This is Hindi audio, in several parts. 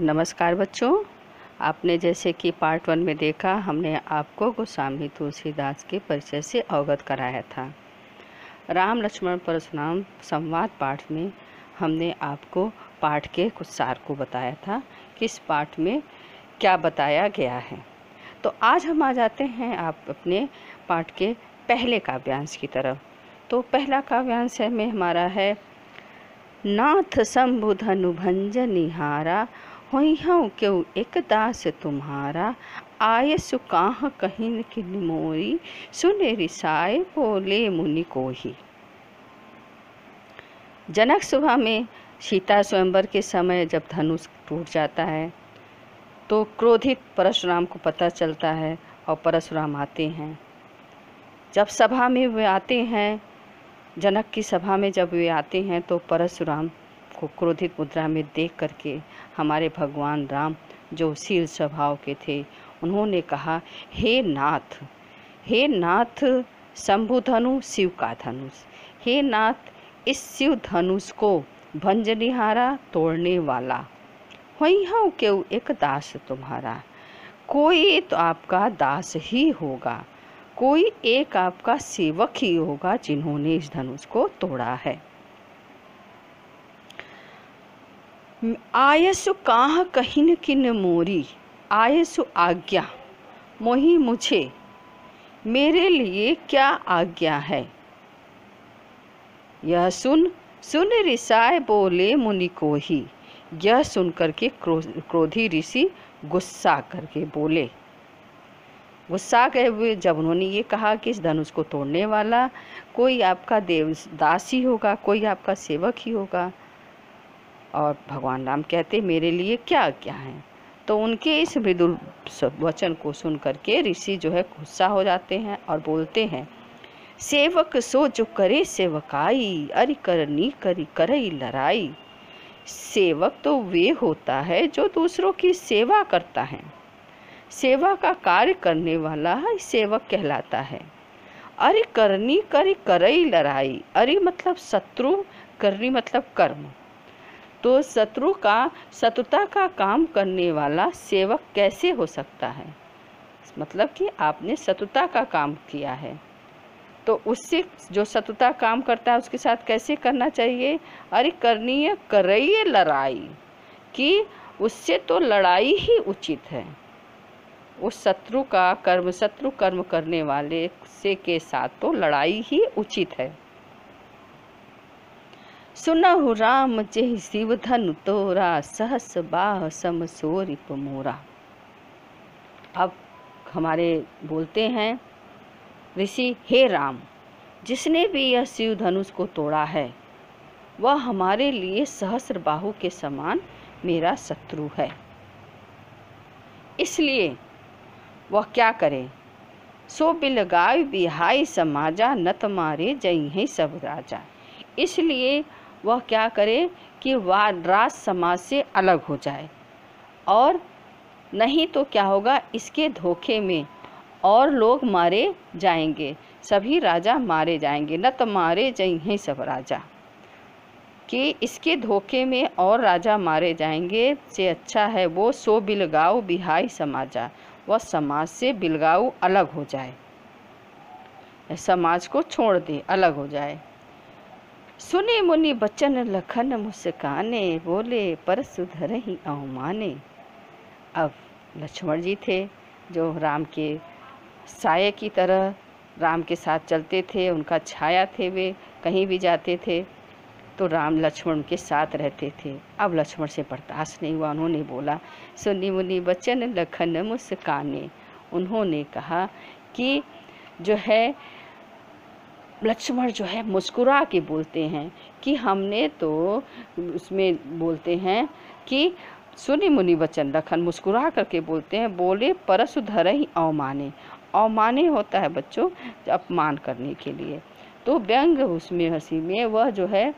नमस्कार बच्चों, आपने जैसे कि पार्ट 1 में देखा, हमने आपको गोस्वामी तुलसीदास के परिचय से अवगत कराया था। राम लक्ष्मण परशुराम संवाद पाठ में हमने आपको पाठ के कुछ सार को बताया था कि इस पाठ में क्या बताया गया है। तो आज हम आ जाते हैं आप अपने पाठ के पहले काव्यांश की तरफ। तो पहला काव्यांश में हमारा है, नाथ शंभु धनु भंजन निहारा, होई हूँ क्यों एक दास तुम्हारा, आय सुकाह कहिन किन मोरी, सुने रिसाए बोले मुनि कोही। जनक सभा में सीता स्वयंवर के समय जब धनुष टूट जाता है तो क्रोधित परशुराम को पता चलता है और परशुराम आते हैं। जब सभा में वे आते हैं, जनक की सभा में जब वे आते हैं तो परशुराम को क्रोधित मुद्रा में देख करके हमारे भगवान राम जो शील स्वभाव के थे, उन्होंने कहा, हे नाथ शंभु धनु शिव का धनुष, हे नाथ इस शिव धनुष को भंजनिहारा तोड़ने वाला, वही हूँ क्यों एक दास तुम्हारा, कोई तो आपका दास ही होगा, कोई एक आपका सेवक ही होगा जिन्होंने इस धनुष को तोड़ा है। आयसु काह कहिन किन मोरी, आयसु आज्ञा मोहि मुझे, मेरे लिए क्या आज्ञा है। यह सुन ऋषाय बोले मुनि को ही, यह सुन करके क्रोधी ऋषि गुस्सा करके बोले। गुस्सा गए हुए जब उन्होंने ये कहा कि इस धनुष को तोड़ने वाला कोई आपका देवदास ही होगा, कोई आपका सेवक ही होगा, और भगवान राम कहते मेरे लिए क्या क्या है। तो उनके इस मृदुल वचन को सुन करके ऋषि जो है गुस्सा हो जाते हैं और बोलते हैं, सेवक सो जो करे सेवकाई, अरि करनी करी करई लड़ाई। सेवक तो वे होता है जो दूसरों की सेवा करता है, सेवा का कार्य करने वाला है सेवक कहलाता है। अरे करनी करी करई लड़ाई, अरे मतलब शत्रु, करनी मतलब कर्म। तो शत्रुता का काम करने वाला सेवक कैसे हो सकता है, मतलब कि आपने शत्रुता का काम किया है तो उससे जो शत्रुता काम करता है उसके साथ कैसे करना चाहिए। अरे करनी है करई लड़ाई, कि उससे तो लड़ाई ही उचित है, उस शत्रु कर्म करने वाले से के साथ तो लड़ाई ही उचित है। सुनहु राम जेहि शिव धनु तोरा, सहस बाह सम सोरिप मोरा। अब हमारे बोलते हैं ऋषि, हे राम, जिसने भी यह शिव धनुष को तोड़ा है वह हमारे लिए सहस्र बाहु के समान मेरा शत्रु है, इसलिए वह क्या करे। सो बिलगाय बिहाई समाजा, नत मारे जई है सब राजा। इसलिए वह क्या करे कि वह राज समाज से अलग हो जाए, और नहीं तो क्या होगा, इसके धोखे में और लोग मारे जाएंगे, सभी राजा मारे जाएंगे। नत मारे जई हैं सब राजा, कि इसके धोखे में और राजा मारे जाएंगे से अच्छा है वो सो बिलगाऊ बिहाई समाजा, वह समाज से बिलगाऊ अलग हो जाए, समाज को छोड़ दे, अलग हो जाए। सुने मुनि बचन लखन मुस्काने, बोले परसु धरहि अवमाने। अब लक्ष्मण जी थे जो राम के साये की तरह राम के साथ चलते थे, उनका छाया थे, वे कहीं भी जाते थे तो राम लक्ष्मण के साथ रहते थे। अब लक्ष्मण से बर्दाश्त नहीं हुआ, उन्होंने बोला, सुनी मुनि बचन लखन मुस्काने। उन्होंने कहा कि जो है लक्ष्मण जो है मुस्कुरा के बोलते हैं कि हमने तो उसमें बोलते हैं कि सुनी मुनि वचन लखन, मुस्कुरा करके बोलते हैं, बोले परसु धरहि अवमाने। अवमाने होता है बच्चों अपमान करने के लिए, तो व्यंग उसमें हंसी में वह जो है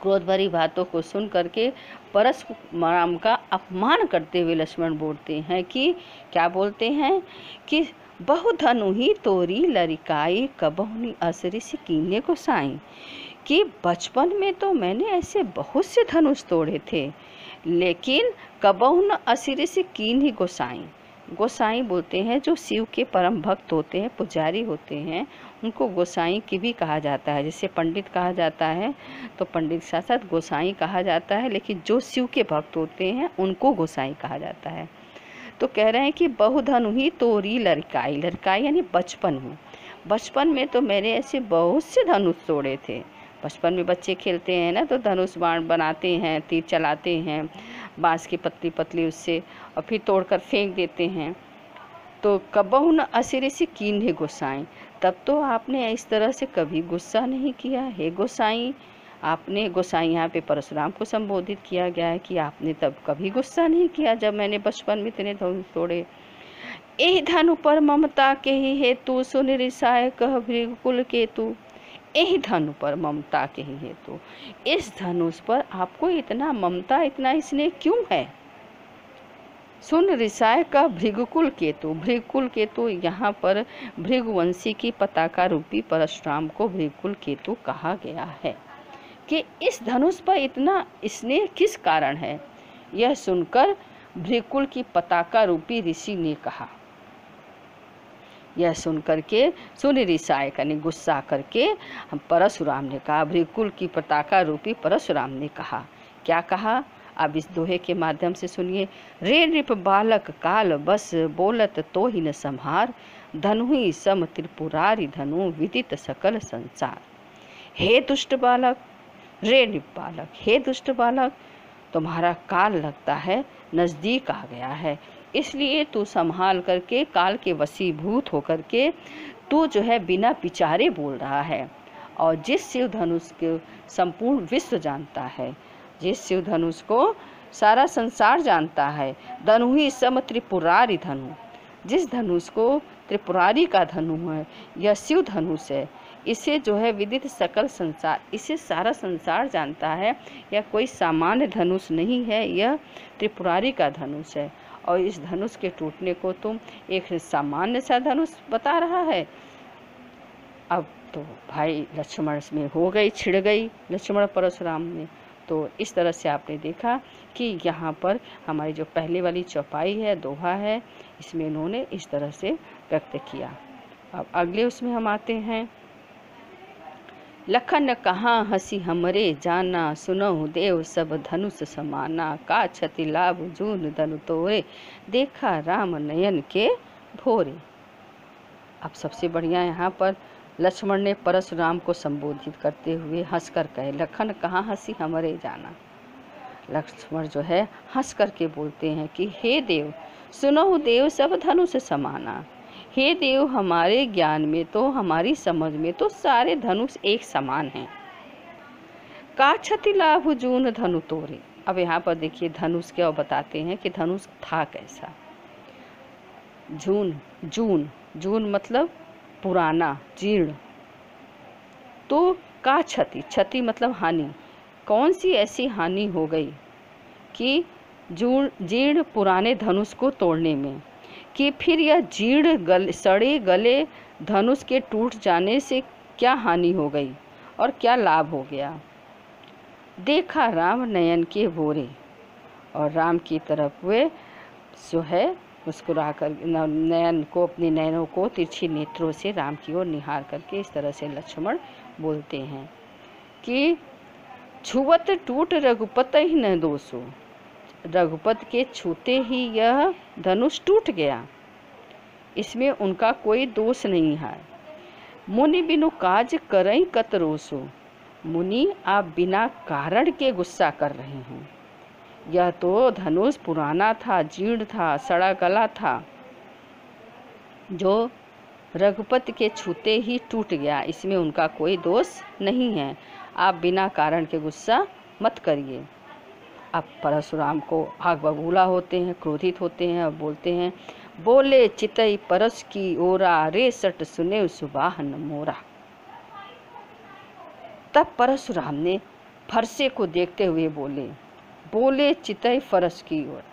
क्रोध भरी बातों को सुन करके परशुराम का अपमान करते हुए लक्ष्मण बोलते हैं कि क्या बोलते हैं कि बहु धनु ही तोरी लरिकाई, कबहुनी असरिस कीने को साई। कि बचपन में तो मैंने ऐसे बहुत से धनुष तोड़े थे, लेकिन कबहु न असिर से कीन ही गोसाई। गोसाई बोलते हैं जो शिव के परम भक्त होते हैं, पुजारी होते हैं, उनको गोसाई की भी कहा जाता है। जैसे पंडित कहा जाता है तो पंडित साथ साथ गोसाई कहा जाता है, लेकिन जो शिव के भक्त होते हैं उनको गोसाई कहा जाता है। तो कह रहे हैं कि बहुधनु ही तोरी लड़काई। लड़काई यानी बचपन में। बचपन में तो मैंने ऐसे बहुत से धनुष तोड़े थे। बचपन में बच्चे खेलते हैं ना, तो धनुष बाण बनाते हैं, तीर चलाते हैं बाँस की पतली पतली उससे, और फिर तोड़कर फेंक देते हैं। तो कबहु न असिर से कीन्हे गोसाई। तब तो आपने इस तरह से कभी गुस्सा नहीं किया, हे गोसाई। आपने गोसाई यहाँ पे परशुराम को संबोधित किया गया है कि आपने तब कभी गुस्सा नहीं किया जब मैंने बचपन में इतने धनुष तोड़े। एहि धनु पर ममता के ही हेतु सुन रिसाय कह भृगुकुल केतु। एहि धनु पर ममता के ही हेतु, इस धनुष पर आपको इतना ममता, इतना स्नेह क्यों है? सुन रिसाय का भृगुकुल केतु। भृगुकुल केतु यहाँ पर भृगुवंशी की पताका रूपी परशुराम को भृगुकुल केतु कहा गया है कि इस धनुष पर इतना स्नेह किस कारण है। यह सुनकर भृगुकुल की पताका रूपी ऋषि ने कहा। यह सुनकर के सुन रिसाय यानी गुस्सा करके हम परशुराम ने कहा, भृगुकुल की पताका रूपी परशुराम ने कहा। क्या कहा? अब इस दोहे के माध्यम से सुनिए। रे नृप बालक काल बस बोलत तो ही न संहार, धनु ही सम त्रिपुरारी धनु विदित सकल संसार। हे दुष्ट बालक, रे नृप बालक, हे दुष्ट बालक, तुम्हारा काल लगता है नज़दीक आ गया है, इसलिए तू संभाल करके काल के वशीभूत होकर के तू जो है बिना विचारे बोल रहा है। और जिस शिव धनुष के संपूर्ण विश्व जानता है, जिस शिव धनुष को सारा संसार जानता है, धनु ही सम त्रिपुरारी धनु, जिस धनुष को त्रिपुरारी का धनु है, यह शिव धनुष है। इसे जो है विदित सकल संसार, इसे सारा संसार जानता है। यह कोई सामान्य धनुष नहीं है, यह त्रिपुरारी का धनुष है। और इस धनुष के टूटने को तुम एक सामान्य सा धनुष बता रहा है। अब तो भाई लक्ष्मण में हो गई, छिड़ गई लक्ष्मण परशुराम में। तो इस तरह से आपने देखा कि यहाँ पर हमारी जो पहले वाली चौपाई है, दोहा है, इसमें इन्होंने इस तरह से व्यक्त किया। अब अगले उसमें हम आते हैं। लखन कहाँ हंसी हमरे जाना, सुनहु देव सब धनुष समाना, का क्षति लाभ जून धनु तोरे, देखा राम नयन के भोरे। अब सबसे बढ़िया यहाँ पर लक्ष्मण ने परशुराम को संबोधित करते हुए हंसकर कहे, लखन कहाँ हंसी हमरे जाना। लक्ष्मण जो है हंस करके बोलते हैं कि हे देव, सुनहु देव सब धनुष समाना। हे देव, हमारे ज्ञान में तो, हमारी समझ में तो सारे धनुष एक समान हैं। का क्षति लाभ जून धनु तोरे। अब यहाँ पर देखिए धनुष क्या बताते हैं कि धनुष था कैसा। जून, जून, जून मतलब पुराना, जीर्ण। तो का क्षति, क्षति मतलब हानि। कौन सी ऐसी हानि हो गई कि जीर्ण पुराने धनुष को तोड़ने में, कि फिर यह जीर्ण सड़े गले धनुष के टूट जाने से क्या हानि हो गई और क्या लाभ हो गया। देखा राम नयन के भोरे, और राम की तरफ वे जो है मुस्कुरा कर नयन को, अपने नयनों को तिरछी नेत्रों से राम की ओर निहार करके इस तरह से लक्ष्मण बोलते हैं कि छुवत टूट रघुपत ही न दोषो। रघुपत के छूते ही यह धनुष टूट गया, इसमें उनका कोई दोष नहीं है। मुनि बिनु काज करई कत रोसो। मुनि, आप बिना कारण के गुस्सा कर रहे हैं। यह तो धनुष पुराना था, जीर्ण था, सड़ा गला था, जो रघुपति के छूते ही टूट गया, इसमें उनका कोई दोष नहीं है। आप बिना कारण के गुस्सा मत करिए। अब परशुराम को आग बबूला होते हैं, क्रोधित होते हैं और बोलते हैं, बोले चितई परस की ओरा, रे सट सुने सुबाहन मोरा। तब परशुराम ने फरसे को देखते हुए बोले चितई फरस की ओर,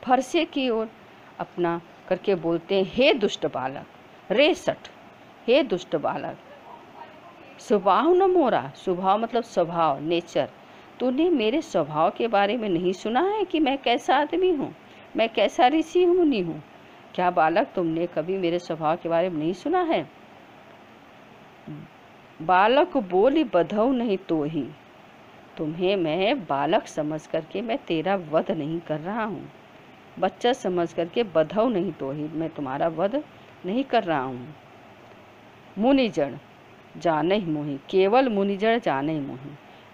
फरसे की ओर अपना करके बोलते हैं, हे दुष्ट बालक, रे सट, हे दुष्ट बालक, स्वभाव न मोरा। स्वभाव मतलब स्वभाव, नेचर। तूने मेरे स्वभाव के बारे में नहीं सुना है कि मैं कैसा आदमी हूँ, मैं कैसा ऋषि मुनि हूँ? क्या बालक, तुमने कभी मेरे स्वभाव के बारे में नहीं सुना है? बालक बोली, बधौ नहीं तो ही। तुम्हें मैं बालक समझ करके मैं तेरा वध नहीं कर रहा हूँ, बच्चा समझ करके बधौ नहीं तो ही मैं तुम्हारा वध नहीं कर रहा हूँ। मुनिजन जाने मोहि, केवल मुनिजन जाने मोहि।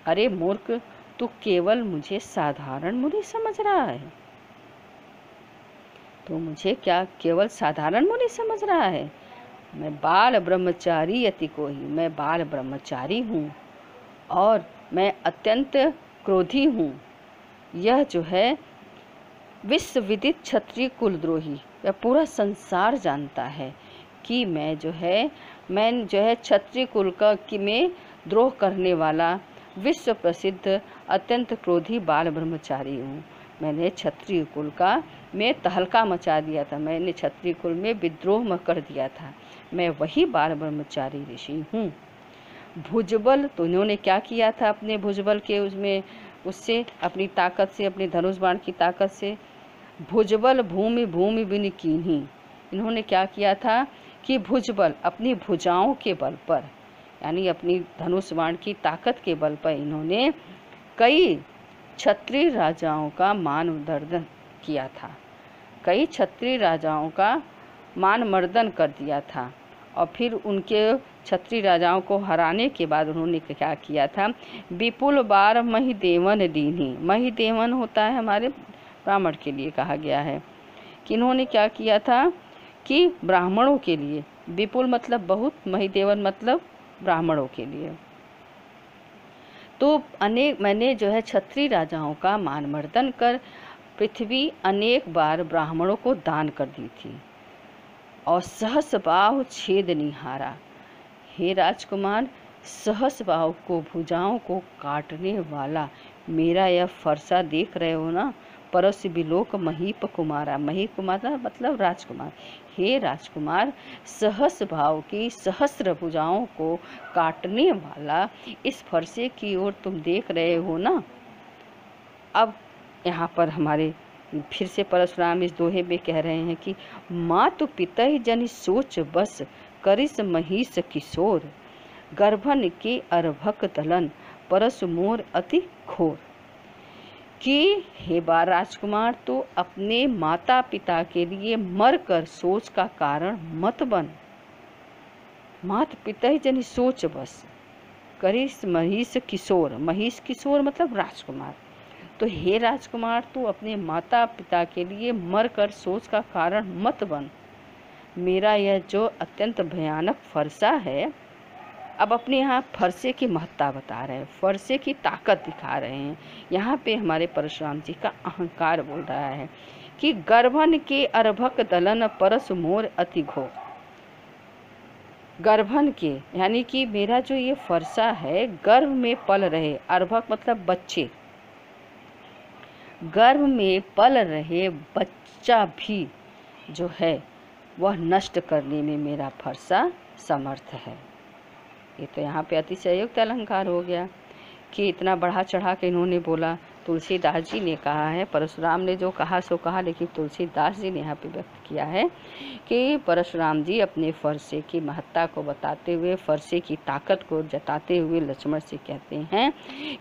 अरे मूर्ख, तू केवल मुझे साधारण मुनि समझ रहा है? तो मुझे क्या केवल साधारण मुनि समझ रहा है? मैं बाल ब्रह्मचारी अति को ही, मैं बाल ब्रह्मचारी हूँ और मैं अत्यंत क्रोधी हूँ। यह जो है विश्व विदित क्षत्रिय कुलद्रोही, यह पूरा संसार जानता है कि मैं जो है क्षत्रिय कुल का कि मैं द्रोह करने वाला विश्व प्रसिद्ध अत्यंत क्रोधी बाल ब्रह्मचारी हूँ। मैंने क्षत्रिय कुल का मैं तहलका मचा दिया था, मैंने क्षत्रिय कुल में विद्रोह कर दिया था। मैं वही बाल ब्रह्मचारी ऋषि हूँ। भुजबल, तो इन्होंने क्या किया था अपने भुजबल के उससे अपनी ताकत से, अपने धनुष बाण की ताकत से, भुजबल भूमि भूमि बिन कीन्ही। इन्होंने क्या किया था कि भुजबल अपनी भुजाओं के बल पर, यानी अपनी धनुष बाण की ताकत के बल पर इन्होंने कई क्षत्रिय राजाओं का मानमर्दन किया था, कई क्षत्रिय राजाओं का मानमर्दन कर दिया था। और फिर उनके क्षत्रिय राजाओं को हराने के बाद उन्होंने क्या किया था, विपुल बार महिदेवन दीन्ही। महिदेवन होता है हमारे ब्राह्मण के लिए कहा गया है कि इन्होंने क्या किया था कि ब्राह्मणों के लिए, विपुल मतलब बहुत, महिदेवन मतलब ब्राह्मणों के लिए, तो मैंने जो है क्षत्रिय राजाओं का मानमर्दन कर पृथ्वी अनेक बार ब्राह्मणों को दान कर दी थी। और सहस बाहु छेद निहारा। हे राजकुमार, सहस बाहु को, भुजाओं को काटने वाला मेरा यह फरसा देख रहे हो ना, परस बिलोक महीप कुमारा। महीप कुमारा मतलब राजकुमार। हे राजकुमार, सहस भाव की सहस्र भुजाओं को काटने वाला इस फरसे की ओर तुम देख रहे हो ना। अब यहाँ पर हमारे फिर से परशुराम इस दोहे में कह रहे हैं कि मातु पिता जन सोच बस, करिस महिष किशोर, गर्भन के अर्भक दलन, परसु मोर अति घोर। कि हे बार राजकुमार, तो अपने माता पिता के लिए मर कर सोच का कारण मत बन। माता पिता ही जन सोच बस, करिस महिष किशोर। महिष किशोर मतलब राजकुमार। तो हे राजकुमार, तू अपने माता पिता के लिए मर कर सोच का कारण मत बन। मेरा यह जो अत्यंत भयानक फरसा है, अब अपने यहाँ फरसे की महत्ता बता रहे हैं, फरसे की ताकत दिखा रहे हैं। यहाँ पे हमारे परशुराम जी का अहंकार बोल रहा है कि गर्भन के अर्भक दलन, परस मोर अति घोर। गर्भन के यानी कि मेरा जो ये फरसा है गर्भ में पल रहे, अर्भक मतलब बच्चे, गर्भ में पल रहे बच्चा भी जो है वह नष्ट करने में मेरा फरसा समर्थ है। ये तो यहाँ पे अतिशयोक्त अलंकार हो गया कि इतना बढ़ा चढ़ा के इन्होंने बोला। तुलसीदास जी ने कहा है, परशुराम ने जो कहा सो कहा, लेकिन तुलसीदास जी ने यहाँ पे व्यक्त किया है कि परशुराम जी अपने फरसे की महत्ता को बताते हुए, फरसे की ताकत को जताते हुए लक्ष्मण से कहते हैं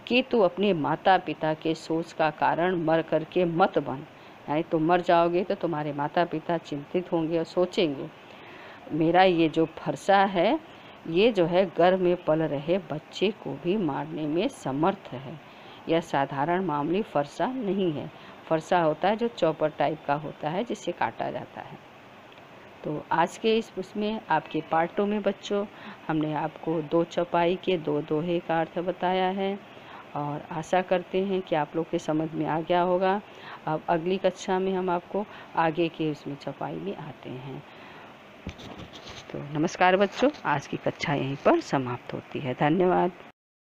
कि तू अपने माता पिता के सोच का कारण मर करके मत बन, यानी तुम मर जाओगे तो तुम्हारे माता पिता चिंतित होंगे और सोचेंगे। मेरा ये जो फरसा है ये जो है गर्भ में पल रहे बच्चे को भी मारने में समर्थ है। यह साधारण मामूली फरसा नहीं है। फरसा होता है जो चौपर टाइप का होता है जिससे काटा जाता है। तो आज के इस उसमें आपके पार्ट 2 में बच्चों हमने आपको 2 चौपाई के 2 दोहे का अर्थ बताया है और आशा करते हैं कि आप लोग के समझ में आ गया होगा। अब अगली कक्षा में हम आपको आगे के उसमें चौपाई में आते हैं। तो नमस्कार बच्चों, आज की कक्षा यहीं पर समाप्त होती है। धन्यवाद।